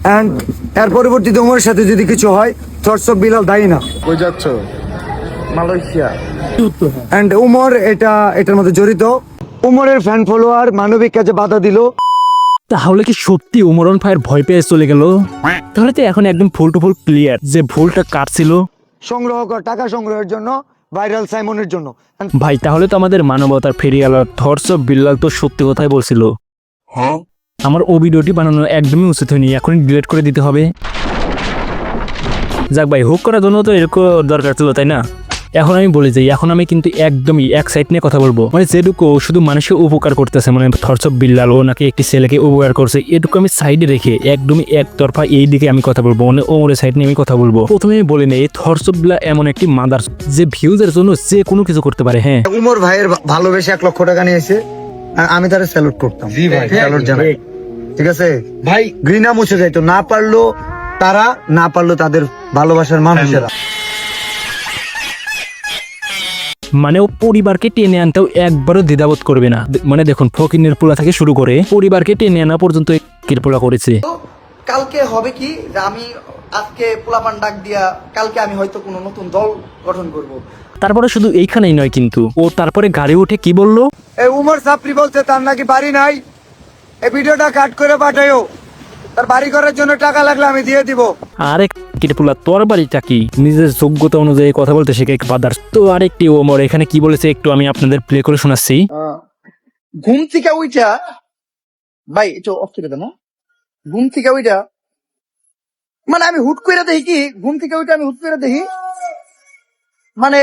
And এর পরবর্তীতে উমরের সাথে যদি কিছু হয় থটস অফ বিলাল দায়ী না। কই যাচ্ছ? মালয়েশিয়া। অ্যান্ড উমর এটার মধ্যে জড়িত। উমরের ফ্যান ফলোয়ার মানবিক কাজে বাধা দিল। তাহলে কি সত্যি উমরন ভাইয়ের ভয় পেয়ে চলে গেল? তাহলে তো এখন একদম ফুল টু ফুল ক্লিয়ার যে ভুলটা কার ছিল। সংগ্রহ কর টাকা সংগ্রহের জন্য, ভাইরাল সাইমনের জন্য। ভাই তাহলে তো আমাদের মানবতার ফেরিয়ে গেল। থটস অফ বিল্লাল তো সত্যি কথাই বলছিল। আমার ও ভিডিওটি বানানো একদমই উচিত হয়নি, এখনই ডিলিট করে দিতে হবে। যাক ভাই, হুক করার জন্য তো এরকম দরকার ছিল, তাই না? এখন আমি বলে যাই, এখন আমি কিন্তু একদমই এক সাইড নিয়ে কথা বলবো। মানে যেটুকু শুধু মানুষকে উপকার করতেছে, মানে থটস অফ বিল্লাল ও নাকি একটি ছেলেকে উপকার করছে, এটুকু আমি সাইডে রেখে একদমই একতরফা এই দিকে আমি কথা বলবো, মানে ওমরের সাইড নিয়ে আমি কথা বলবো। প্রথমে আমি বলে নেই, থটস অফ বিল্লাল এমন একটি মাদার যে ভিউজের জন্য যে কোনো কিছু করতে পারে। হ্যাঁ, উমর ভাইয়ের ভালোবেসে 1 লক্ষ টাকা নিয়েছে, আর আমি তারে স্যালুট করতাম। জি ভাই, স্যালুট জানাই। ঠিক আছে ভাই ঘৃণা মুছে যাইতো, না পারলো তারা, না পারলো তাদের ভালোবাসার মানুষেরা। মানে ও পরিবারকে টেনে আনতেও একবারও দ্বিধাবোধ করবে না। মানে দেখুন, ফকিনের পোলা থেকে শুরু করে পরিবারকে টেনে আনা পর্যন্ত পোলা করেছে। কালকে হবে কি যে আমি আজকে পোলাপান ডাক দিয়া কালকে আমি হয়তো কোনো নতুন দল গঠন করব। তারপরে শুধু এইখানেই নয় কিন্তু, ও তারপরে গাড়ি উঠে কি বললো, এই উমর সাপরি বলছে তার নাকি বাড়ি নাই, এই ভিডিওটা কাট করে পাঠাইও, তার বাড়ি করার জন্য টাকা লাগলে আমি দিয়ে দিব। আরেক কিরপুলা তোর বাড়িটা কি? নিজের যোগ্যতা অনুযায়ী কথা বলতে শেখে বাদার। তো আরেকটি ওমর এখানে কি বলেছে একটু আমি আপনাদের প্লে করে শোনাচ্ছি। ঘুম থেকে উইটা ভাই একটু অফ করে দেন। ঘুম থেকে উইটা মানে আমি হুট করে দেখি কি, ঘুম থেকে উইটা আমি হুট করে দেখি মানে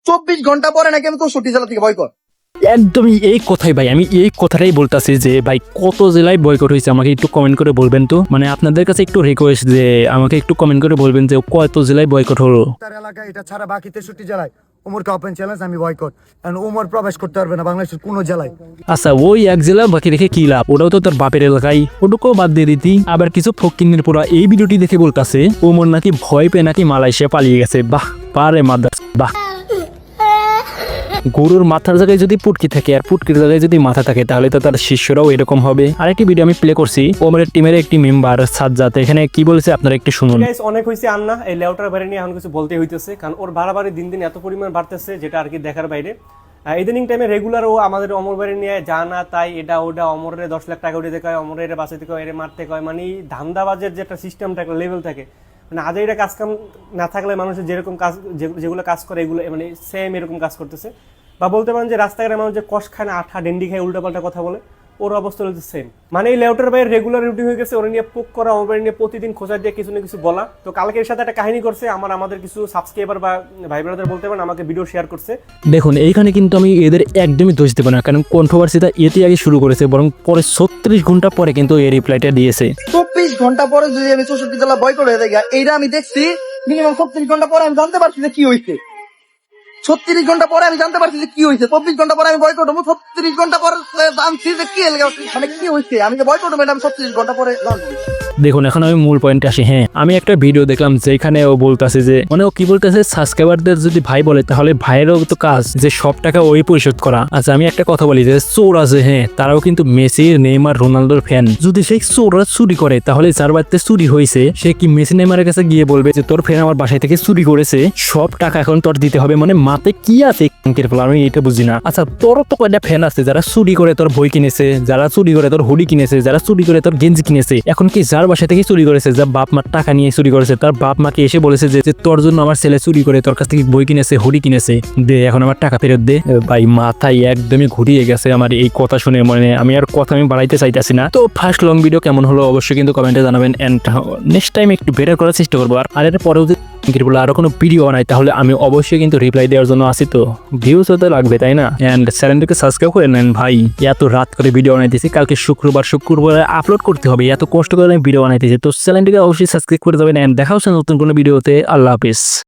24 ঘন্টা পরে নাকি আমি 64 জেলা থেকে বয়কট। একদমই এই কথাই ভাই, আমি এই কথাটাই বলতেছি যে ভাই কত জেলায় বয়কট হয়েছে আমাকে একটু কমেন্ট করে বলবেন তো। মানে আপনাদের কাছে একটু রিকোয়েস্ট যে আমাকে একটু কমেন্ট করে বলবেন যে কত জেলায় বয়কট হলো। তার এলাকায় এটা ছাড়া বাকি 63 জেলায় উমরকে ওপেন চ্যালেঞ্জ, আমি বয়কট। কারণ উমর প্রবেশ করতে পারবে না বাংলাদেশের কোনো জেলায়। আচ্ছা, ওই এক জেলা বাকি রেখে কি লাভ? ওটাও তো তার বাপের এলাকায়, ওটুকুও বাদ দিয়ে দিতি। আবার কিছু ফকিন্নির পোড়া এই ভিডিওটি দেখে বলতাছে ওমর নাকি ভয় পেয়ে নাকি মালয়েশিয়া পালিয়ে গেছে। বাহ পারে মাদার, বাহ। গরুর মাথার জায়গায় যদি পুটকি থাকে আর পুটকির জায়গায় যদি মাথা থাকে, তাহলে তো তার শিষ্যরাও এরকম হবে। আরেকটি ভিডিও আমি প্লে করছি, ওমরের টিমের একটি মেম্বার সাজ্জাদ এখানে কি বলেছে আপনারা একটু শুনুন। অনেক হয়েছে আন্না এই লেউটার বাইরে নিয়ে এখন কিছু বলতে হইতেছে, কারণ ওর বাড়াবাড়ি দিন দিন এত পরিমাণ বাড়তেছে যেটা আর কি দেখার বাইরে। ইদানিং টাইমে রেগুলার ও আমাদের অমর বাড়ি নিয়ে জানা তাই এটা ওটা, অমরের 10 লাখ টাকা উঠে দেখায়, অমরের বাঁচাতে কয়, এর মারতে কয়। মানে ধান্দাবাজের যে একটা সিস্টেম থাকে, লেভেল থাকে, মানে আজ এটা কাজ কাম না থাকলে মানুষের যেরকম কাজ যেগুলো কাজ করে এগুলো মানে সেম এরকম কাজ করতেছে। বা বলতে পারেন যে রাস্তাঘাটে মানুষ যে কষ খায় না, আঠা ডেন্ডি খায়, উল্টাপাল্টা কথা বলে, ওর অবস্থা হচ্ছে সেম। মানে এই লেউটার ভাইয়ের রেগুলার রুটিন হয়ে গেছে ওরা নিয়ে পোক করা, ওর নিয়ে প্রতিদিন খোঁজা দিয়ে কিছু না কিছু বলা। তো কালকের সাথে একটা কাহিনী করছে, আমাদের কিছু সাবস্ক্রাইবার বা ভাই ব্রাদার বলতে পারেন আমাকে ভিডিও শেয়ার করছে। দেখুন এইখানে কিন্তু আমি এদের একদমই দোষ দেবো না, কারণ কন্ট্রোভার্সিটা এতে আগে শুরু করেছে, বরং পরে 36 ঘন্টা পরে কিন্তু এই রিপ্লাইটা দিয়েছে। 24 ঘন্টা পরে যদি আমি 64 জেলা বয়কট হয়ে যাই, এইটা আমি দেখছি মিনিমাম 36 ঘন্টা পরে আমি জানতে পারছি যে কি হয়েছে। 36 ঘন্টা পরে আমি জানতে পারছি যে কি হয়েছে। 24 ঘন্টা পরে আমি বয়কট হবো, 36 ঘন্টা পরে জানছি যে কি মানে কি হয়েছে। আমি যে বয়কট হবো আমি 36 ঘন্টা পরে জানছি। দেখুন এখন আমি মূল পয়েন্টে আসি। হ্যাঁ, আমি একটা ভিডিও দেখলাম যেখানে ও বলতেছে যে মানে ও কি বলতেছে, সাবস্ক্রাইবারদের যদি ভাই বলে তাহলে ভাইয়েরও তো কাজ যে সব টাকা ওই পরিশোধ করা। আচ্ছা আমি একটা কথা বলি, যে চোর আছে, হ্যাঁ তারাও কিন্তু মেসি, নেইমার, রোনালদোর ফ্যান। যদি সেই চোররা চুরি করে, তাহলে যার বাড়িতে চুরি হয়েছে সে কি মেসি নেইমারের কাছে গিয়ে বলবে যে তোর ফ্যান আমার বাসায় থেকে চুরি করেছে, সব টাকা এখন তোর দিতে হবে? মানে মাতে কি আছে আমি এটা বুঝি না। আচ্ছা তোরও তো কয়টা ফ্যান আছে যারা চুরি করে তোর বই কিনেছে, যারা চুরি করে তোর হুডি কিনেছে, যারা চুরি করে তোর গেঞ্জি কিনেছে। এখন কি যার বাসা থেকে চুরি করেছে, যার বাপ মার টাকা নিয়ে চুরি করেছে, তার বাপ মাকে এসে বলেছে যে তোর জন্য আমার ছেলে চুরি করে তোর কাছ থেকে বই কিনেছে, হুডি কিনেছে, দে এখন আমার টাকা ফেরত দে? ভাই মাথায় একদমই ঘুরিয়ে গেছে আমার এই কথা শুনে। মানে আমি আর কথা আমি বাড়াইতে চাইতেছি না। তো ফার্স্ট লং ভিডিও কেমন হলো অবশ্যই কিন্তু কমেন্টে জানাবেন, এন্ড নেক্সট টাইম একটু বেটার করার চেষ্টা করবো। আর এর পরেও যদি আরো কোনো ভিডিও বানাই তাহলে আমি অবশ্যই কিন্তু রিপ্লাই দেওয়ার জন্য আসি। তো ভিউজ হতে লাগবে তাই না? এন্ড চ্যানেলটাকে সাবস্ক্রাইব করে নেন ভাই। এত রাত করে ভিডিও বানাইতেছি, কালকে শুক্রবার আপলোড করতে হবে, এত কষ্ট করে আমি ভিডিও বানাইতেছি। তো চ্যানেলটাকে অবশ্যই সাবস্ক্রাইব করে দেবেন। এন্ড দেখা হচ্ছে নতুন কোনো ভিডিওতে। আল্লাহ হাফিজ।